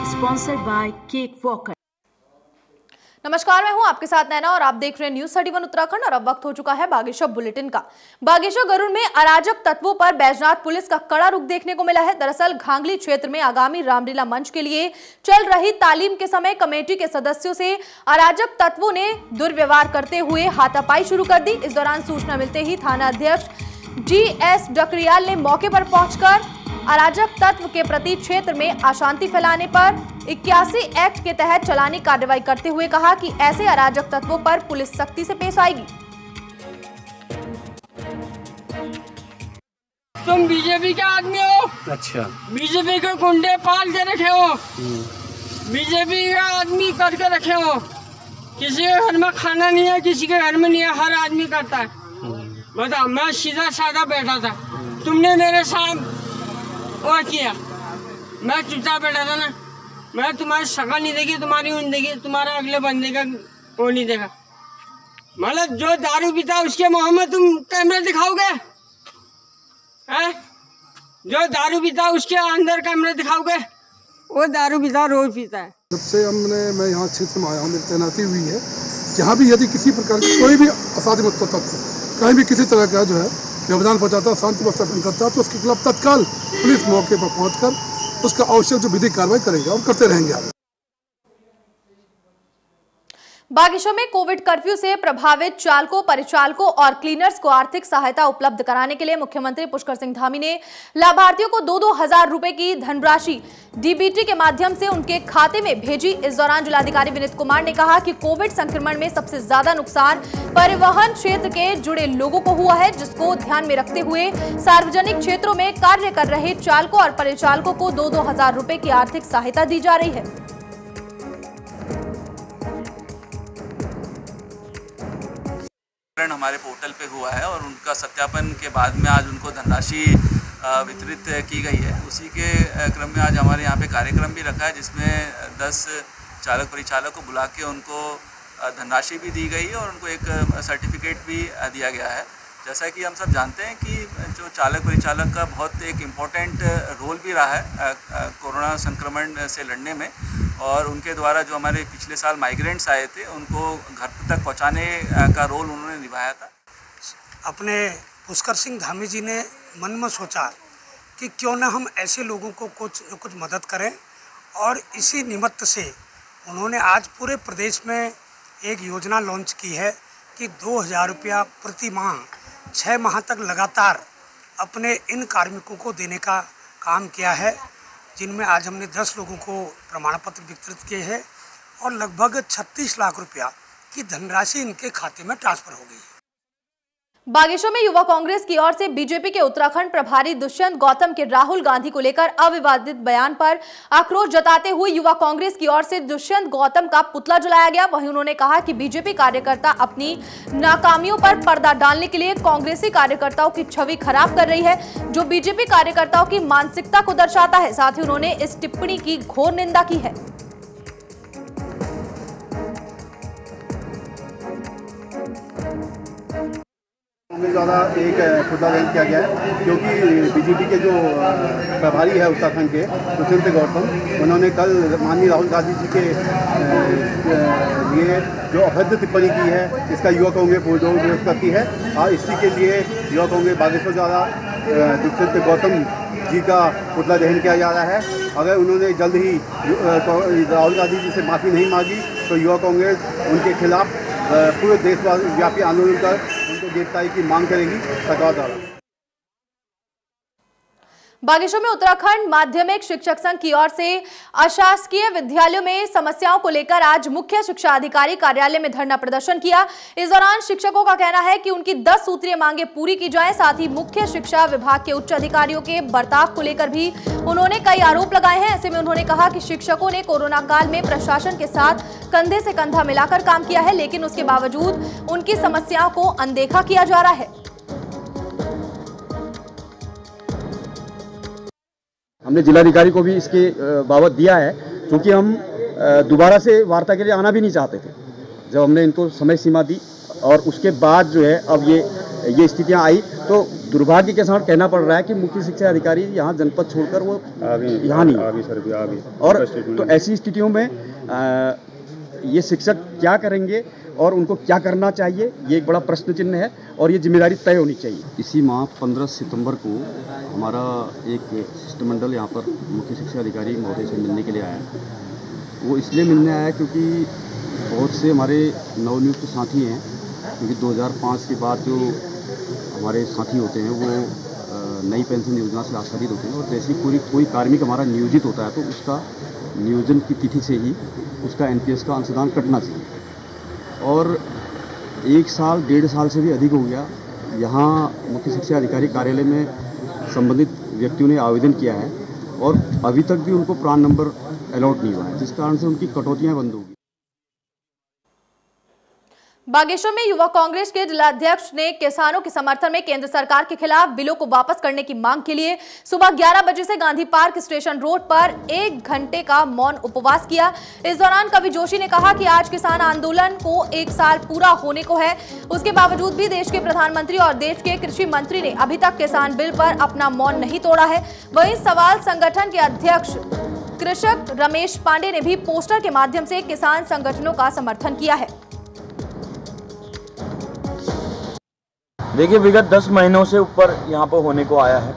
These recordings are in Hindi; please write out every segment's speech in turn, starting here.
Sponsored by Cake Walker. नमस्कार, मैं हूं आपके साथ नैना और आप देख रहे हैं न्यूज 31 उत्तराखंड। और अब वक्त हो चुका है बागेश्वर बुलेटिन का। बागेश्वर गरुड़ में अराजक तत्वों पर बैजनाथ पुलिस का कड़ा रुख देखने को मिला है। दरअसल घांगली क्षेत्र में आगामी रामलीला मंच के लिए चल रही तालीम के समय कमेटी के सदस्यों से अराजक तत्वों ने दुर्व्यवहार करते हुए हाथापाई शुरू कर दी। इस दौरान सूचना मिलते ही थाना अध्यक्ष GS डकरियाल ने मौके पर पहुंचकर अराजक तत्व के प्रति क्षेत्र में अशांति फैलाने पर 81 एक्ट के तहत चलानी कार्रवाई करते हुए कहा कि ऐसे अराजक तत्वों पर पुलिस सख्ती से पेश आएगी। तुम बीजेपी के आदमी हो? अच्छा। बीजेपी के गुंडे पाल के रखे हो, बीजेपी का आदमी करके रखे हो। किसी के घर में खाना नहीं है, किसी के घर में नहीं है, हर आदमी करता है। बताओ, मैं सीधा साधा बैठा था, तुमने मेरे साथ वो किया, मैं चुपचाप बैठा था ना। मैं तुम्हारी शक्ल नहीं देखी, तुम्हारी ऊन देखी, तुम्हारा अगले बंदे का वो नहीं देखा। मतलब जो दारू पीता उसके मुंह में तुम कैमरा दिखाओगे? हैं? जो दारू पीता उसके अंदर कैमरा दिखाओगे? वो दारू पीता रोज पीता है। जब से मैं यहाँ क्षेत्र में आया हूँ, मेरी तैनाती हुई है, जहाँ भी यदि किसी प्रकार की कोई भी असाधु तत्व कहीं भी किसी तरह का जो है व्यवधान पहुँचाता, शांति व्यवस्था भंग करता, तो उसके खिलाफ तत्काल पुलिस मौके पर पहुंचकर उसका आवश्यक जो विधिक कार्रवाई करेंगे और करते रहेंगे। बागेश्वर में कोविड कर्फ्यू से प्रभावित चालकों, परिचालकों और क्लीनर्स को आर्थिक सहायता उपलब्ध कराने के लिए मुख्यमंत्री पुष्कर सिंह धामी ने लाभार्थियों को 2-2 हजार रुपए की धनराशि DBT के माध्यम से उनके खाते में भेजी। इस दौरान जिलाधिकारी विनीत कुमार ने कहा कि कोविड संक्रमण में सबसे ज्यादा नुकसान परिवहन क्षेत्र के जुड़े लोगों को हुआ है, जिसको ध्यान में रखते हुए सार्वजनिक क्षेत्रों में कार्य कर रहे चालकों और परिचालकों को 2-2 हजार रुपए की आर्थिक सहायता दी जा रही है। हमारे पोर्टल पे हुआ है और उनका सत्यापन के बाद में आज उनको धनराशि वितरित की गई है। उसी के क्रम में आज हमारे यहाँ पे कार्यक्रम भी रखा है, जिसमें 10 चालक परिचालक को बुला के उनको धनराशि भी दी गई है और उनको एक सर्टिफिकेट भी दिया गया है। जैसा कि हम सब जानते हैं कि जो चालक परिचालक का बहुत एक इम्पोर्टेंट रोल भी रहा है कोरोना संक्रमण से लड़ने में, और उनके द्वारा जो हमारे पिछले साल माइग्रेंट्स आए थे उनको घर तक पहुंचाने का रोल उन्होंने निभाया था। अपने पुष्कर सिंह धामी जी ने मन में सोचा कि क्यों ना हम ऐसे लोगों को कुछ न कुछ मदद करें, और इसी निमित्त से उन्होंने आज पूरे प्रदेश में एक योजना लॉन्च की है कि 2000 रुपया प्रति माह 6 माह तक लगातार अपने इन कार्मिकों को देने का काम किया है, जिनमें आज हमने 10 लोगों को प्रमाण पत्र वितरित किए हैं और लगभग 36 लाख रुपया की धनराशि इनके खाते में ट्रांसफर हो गई है। बागेश्वर में युवा कांग्रेस की ओर से बीजेपी के उत्तराखंड प्रभारी दुष्यंत गौतम के राहुल गांधी को लेकर अविवादित बयान पर आक्रोश जताते हुए युवा कांग्रेस की ओर से दुष्यंत गौतम का पुतला जलाया गया। वहीं उन्होंने कहा कि बीजेपी कार्यकर्ता अपनी नाकामियों पर पर्दा डालने के लिए कांग्रेसी कार्यकर्ताओं की छवि खराब कर रही है, जो बीजेपी कार्यकर्ताओं की मानसिकता को दर्शाता है। साथ ही उन्होंने इस टिप्पणी की घोर निंदा की है। कांग्रेस द्वारा एक पुतला दहन किया गया है, क्योंकि बीजेपी के जो प्रभारी है उत्तराखंड के दुष्यंत गौतम, उन्होंने कल माननीय राहुल गांधी जी के लिए जो अभद्र टिप्पणी की है, इसका युवा कांग्रेस विरोध करती है। और इसी के लिए युवा कांग्रेस बागेश्वर द्वारा दुष्यंत गौतम जी का पुतला दहन किया जा रहा है। अगर उन्होंने जल्द ही राहुल गांधी जी से माफ़ी नहीं मांगी तो युवा कांग्रेस उनके खिलाफ पूरे देशव्यापी आंदोलन कर उनको गिरफ्तारी की मांग करेगी सरकार द्वारा। बागेश्वर में उत्तराखंड माध्यमिक शिक्षक संघ की ओर से अशासकीय विद्यालयों में समस्याओं को लेकर आज मुख्य शिक्षा अधिकारी कार्यालय में धरना प्रदर्शन किया। इस दौरान शिक्षकों का कहना है कि उनकी 10 सूत्रीय मांगे पूरी की जाएं। साथ ही मुख्य शिक्षा विभाग के उच्च अधिकारियों के बर्ताव को लेकर भी उन्होंने कई आरोप लगाए हैं। ऐसे में उन्होंने कहा कि शिक्षकों ने कोरोना काल में प्रशासन के साथ कंधे से कंधा मिलाकर काम किया है, लेकिन उसके बावजूद उनकी समस्याओं को अनदेखा किया जा रहा है। हमने जिलाधिकारी को भी इसके बाबत दिया है, क्योंकि हम दोबारा से वार्ता के लिए आना भी नहीं चाहते थे। जब हमने इनको समय सीमा दी और उसके बाद जो है अब ये स्थितियां आई, तो दुर्भाग्य के साथ कहना पड़ रहा है कि मुख्य शिक्षा अधिकारी यहाँ जनपद छोड़कर वो यहाँ नहीं। और तो ऐसी स्थितियों में ये शिक्षक क्या करेंगे और उनको क्या करना चाहिए, ये एक बड़ा प्रश्न चिन्ह है और ये जिम्मेदारी तय होनी चाहिए। इसी माह 15 सितंबर को हमारा एक शिष्टमंडल यहाँ पर मुख्य शिक्षा अधिकारी महोदय से मिलने के लिए आया। वो इसलिए मिलने आया क्योंकि बहुत से हमारे नवनियुक्त साथी हैं, क्योंकि 2005 के बाद जो हमारे साथी होते हैं वो नई पेंशन योजना से आच्छादित होते हैं और जैसे कोई कार्मिक हमारा नियोजित होता है तो उसका नियोजन की तिथि से ही उसका एनपीएस का अंशदान कटना चाहिए। और 1 साल 1.5 साल से भी अधिक हो गया यहाँ मुख्य शिक्षा अधिकारी कार्यालय में संबंधित व्यक्तियों ने आवेदन किया है और अभी तक भी उनको प्रान नंबर अलॉट नहीं हुआ है, जिस कारण से उनकी कटौतियाँ बंद होगी। बागेश्वर में युवा कांग्रेस के जिलाध्यक्ष ने किसानों के समर्थन में केंद्र सरकार के खिलाफ बिलों को वापस करने की मांग के लिए सुबह 11 बजे से गांधी पार्क स्टेशन रोड पर 1 घंटे का मौन उपवास किया। इस दौरान कवि जोशी ने कहा कि आज किसान आंदोलन को 1 साल पूरा होने को है, उसके बावजूद भी देश के प्रधानमंत्री और देश के कृषि मंत्री ने अभी तक किसान बिल पर अपना मौन नहीं तोड़ा है। वहीं सवाल संगठन के अध्यक्ष कृषक रमेश पांडे ने भी पोस्टर के माध्यम से किसान संगठनों का समर्थन किया है। देखिए, विगत 10 महीनों से ऊपर यहाँ पर होने को आया है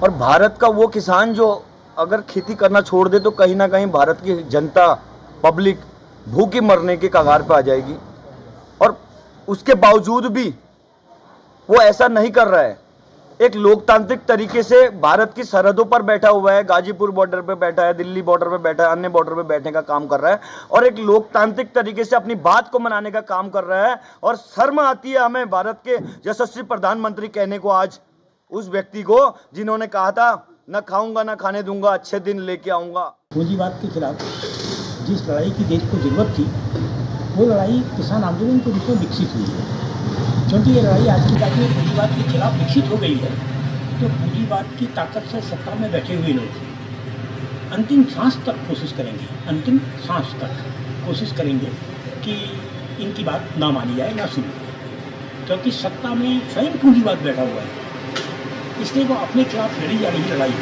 और भारत का वो किसान जो अगर खेती करना छोड़ दे तो कहीं ना कहीं भारत की जनता पब्लिक भूखी मरने के कगार पर आ जाएगी। और उसके बावजूद भी वो ऐसा नहीं कर रहा है। एक लोकतांत्रिक तरीके से भारत की सरहदों पर बैठा हुआ है, गाजीपुर बॉर्डर पे बैठा है, दिल्ली बॉर्डर पे बैठा है, अन्य बॉर्डर पे बैठने का काम कर रहा है और एक लोकतांत्रिक तरीके से अपनी बात को मनाने का काम कर रहा है। और शर्म आती है हमें भारत के यशस्वी प्रधानमंत्री कहने को आज उस व्यक्ति को जिन्होंने कहा था न खाऊंगा न खाने दूंगा, अच्छे दिन लेके आऊंगा। पूंजीवाद के खिलाफ जिस लड़ाई की देश को जरूरत थी वो लड़ाई किसान आंदोलन के रूप में विकसित हुई है। क्योंकि ये लड़ाई आज की तारीख में पूंजीवाद के खिलाफ विकसित हो गई है, तो पूंजीवाद की ताकत से सत्ता में बैठे हुए लोग अंतिम सांस तक कोशिश करेंगे कि इनकी बात ना मानी जाए, ना सुनी जाए, क्योंकि सत्ता में स्वयं पूंजीवाद बैठा हुआ है। इसलिए वो अपने खिलाफ लड़ी जा रही लड़ाई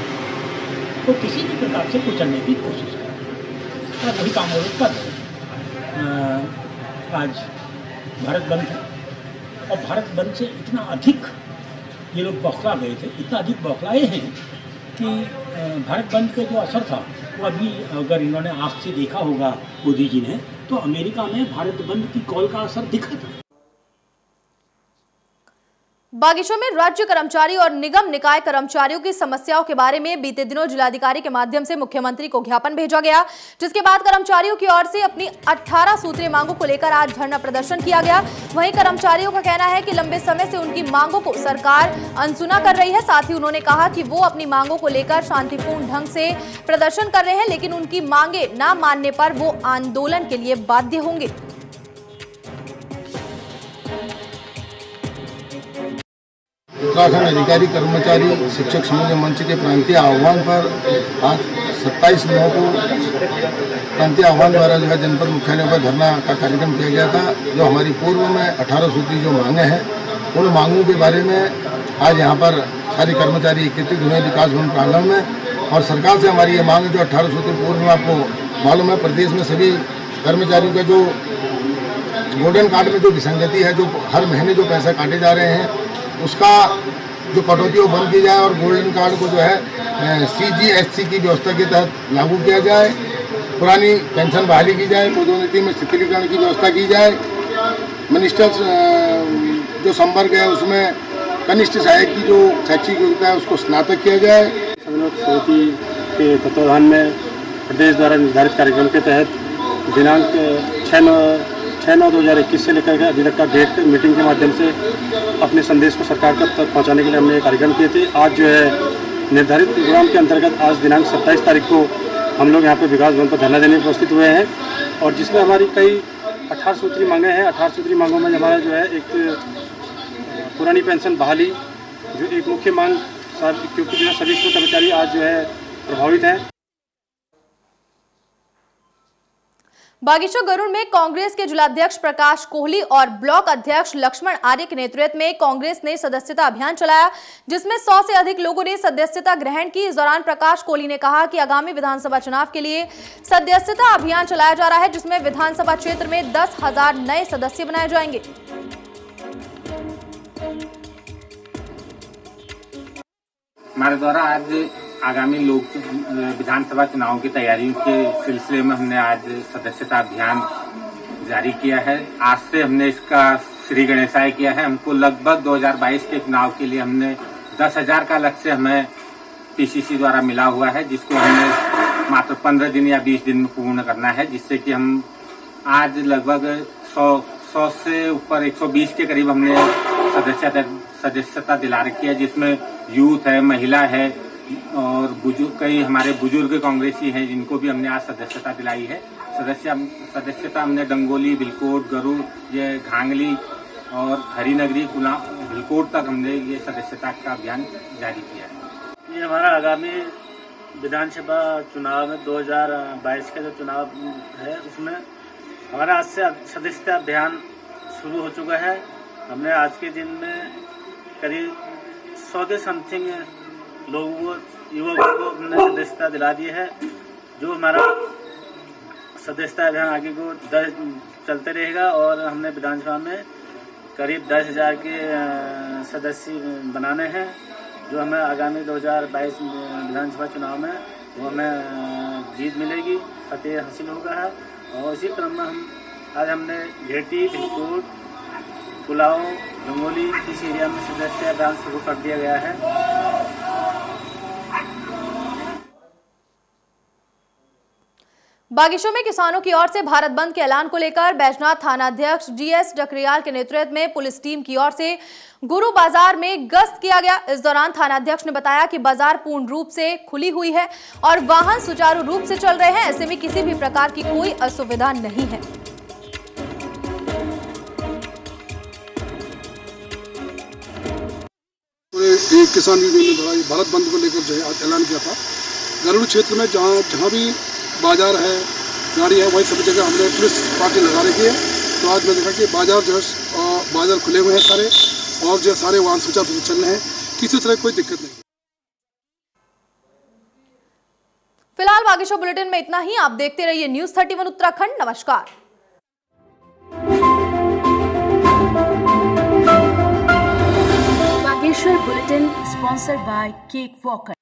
को किसी भी प्रकार से कुचलने की कोशिश करें और वही काम वो लोग कर रहे हैं। आज भारत बंद है और भारत बंद से इतना अधिक ये लोग बौखला गए थे, इतना अधिक बौखलाए हैं कि भारत बंद का जो असर था वो अभी अगर इन्होंने आँख से देखा होगा मोदी जी ने, तो अमेरिका में भारत बंद की कॉल का असर दिखा था। बागेश्वर में राज्य कर्मचारी और निगम निकाय कर्मचारियों की समस्याओं के बारे में बीते दिनों जिलाधिकारी के माध्यम से मुख्यमंत्री को ज्ञापन भेजा गया, जिसके बाद कर्मचारियों की ओर से अपनी 18 सूत्रीय मांगों को लेकर आज धरना प्रदर्शन किया गया। वहीं कर्मचारियों का कहना है कि लंबे समय से उनकी मांगों को सरकार अनसुना कर रही है। साथ ही उन्होंने कहा कि वो अपनी मांगों को लेकर शांतिपूर्ण ढंग से प्रदर्शन कर रहे हैं, लेकिन उनकी मांगे न मानने पर वो आंदोलन के लिए बाध्य होंगे। उत्तराखंड अधिकारी कर्मचारी शिक्षक समूह मंच के प्रांतीय आह्वान पर आज 27/9 को प्रांतीय आह्वान द्वारा जो है जनपद मुख्यालय पर धरना का कार्यक्रम किया गया था। जो हमारी पूर्व में 18 सूत्री जो मांगे हैं, उन मांगों के बारे में आज यहाँ पर सारे कर्मचारी एकत्रित हुए विकास भवन प्रांगण में। और सरकार से हमारी ये मांग जो 18 सूत्री पूर्व में आपको मालूम है प्रदेश में सभी कर्मचारियों का जो गोल्डन कार्ड में जो विसंगति है, जो हर महीने जो पैसा काटे जा रहे हैं, उसका जो कटौती वो बंद की जाए और गोल्डन कार्ड को जो है CGST की व्यवस्था के तहत लागू किया जाए। पुरानी पेंशन बहाली की जाए, पदोन्नति में शिथिलीकरण की व्यवस्था की जाए। मिनिस्टर जो संवर्ग है उसमें कनिष्ठ सहायक की जो शैक्षिक योग्यता है उसको स्नातक किया जाए। समिति के तत्वाधान में प्रदेश द्वारा निर्धारित कार्यक्रम के तहत दिनांक 6/9/2021 से लेकर अभी तक का डेट मीटिंग के माध्यम से अपने संदेश को सरकार तक पहुंचाने के लिए हमने कार्यक्रम किए थे। आज जो है निर्धारित प्रोग्राम के अंतर्गत आज दिनांक 27 तारीख को हम लोग यहाँ पे विकास भवन पर धरना देने उपस्थित हुए हैं और जिसमें हमारी कई 18 सूत्री मांगे हैं। 18 सूत्री मांगों में हमारा जो है एक पुरानी पेंशन बहाली जो एक मुख्य मांग, क्योंकि जो सभी कर्मचारी आज जो है प्रभावित हैं। बागेश्वर गरुड़ में कांग्रेस के जिलाध्यक्ष प्रकाश कोहली और ब्लॉक अध्यक्ष लक्ष्मण आर्य के नेतृत्व में कांग्रेस ने सदस्यता अभियान चलाया, जिसमें 100 से अधिक लोगों ने सदस्यता ग्रहण की। इस दौरान प्रकाश कोहली ने कहा कि आगामी विधानसभा चुनाव के लिए सदस्यता अभियान चलाया जा रहा है, जिसमें विधानसभा क्षेत्र में 10,000 नए सदस्य बनाए जाएंगे। हमारे द्वारा आज आगामी लोक विधानसभा चुनाव की तैयारियों के सिलसिले में हमने आज सदस्यता अभियान जारी किया है। आज से हमने इसका श्री गणेशाय किया है। हमको लगभग 2022 के चुनाव के लिए हमने 10,000 का लक्ष्य हमें पीसीसी द्वारा मिला हुआ है, जिसको हमें मात्र 15 दिन या 20 दिन में पूर्ण करना है, जिससे कि हम आज लगभग 100 से ऊपर 120 के करीब हमने सदस्यता दिला रखी है, जिसमें यूथ है, महिला है और कई हमारे बुजुर्ग कांग्रेसी हैं, जिनको भी हमने आज सदस्यता दिलाई है। सदस्यता हमने डंगोली, भिलकोट, गरुड़, ये घांगली और हरिनगरी, भिलकोट तक हमने ये सदस्यता का अभियान जारी किया है। ये हमारा आगामी विधानसभा चुनाव में 2022 का जो चुनाव है, उसमें हमारा आज से सदस्यता अभियान शुरू हो चुका है। हमने आज के दिन में करीब 100 के समथिंग लोगों युवकों को हमने सदस्यता दिला दी है। जो हमारा सदस्यता अभियान आगे को चलते रहेगा और हमने विधानसभा में करीब 10,000 के सदस्य बनाने हैं, जो हमें आगामी 2022 विधानसभा चुनाव में वो हमें जीत मिलेगी, फतेह हासिल होगा है। और इसी क्रम में आज हमने घेटी, भिलकोट, पुलाव, रंगोली इस एरिया में सदस्यता अभियान शुरू कर दिया गया है। बागेश्वर में किसानों की ओर से भारत बंद के ऐलान को लेकर बैजनाथ थानाध्यक्ष जीएस डकरियाल के नेतृत्व में पुलिस टीम की ओर से गुरु बाजार में गश्त किया गया। इस दौरान थानाध्यक्ष ने बताया कि बाजार पूर्ण रूप से खुली हुई है और वाहन सुचारू रूप से चल रहे हैं, ऐसे में किसी भी प्रकार की कोई असुविधा नहीं है। एक किसान यूनियन ने भारत बंद को लेकर जो है ऐलान किया था। गरुड़ क्षेत्र में जहाँ भी बाजार है, गाड़ी है, वही सभी जगह हमने पुलिस पार्टी लगा रखी है। तो आज मैं देखा कि बाजार जो है बाजार खुले हुए हैं सारे, और जो सारे वाहन सुचारू रूप से चल रहे हैं, किसी तरह कोई दिक्कत नहीं। फिलहाल बागेश्वर बुलेटिन में इतना ही। आप देखते रहिए न्यूज़ 31 उत्तराखंड। नमस्कार। Bageshwar bulletin sponsored by cake walker.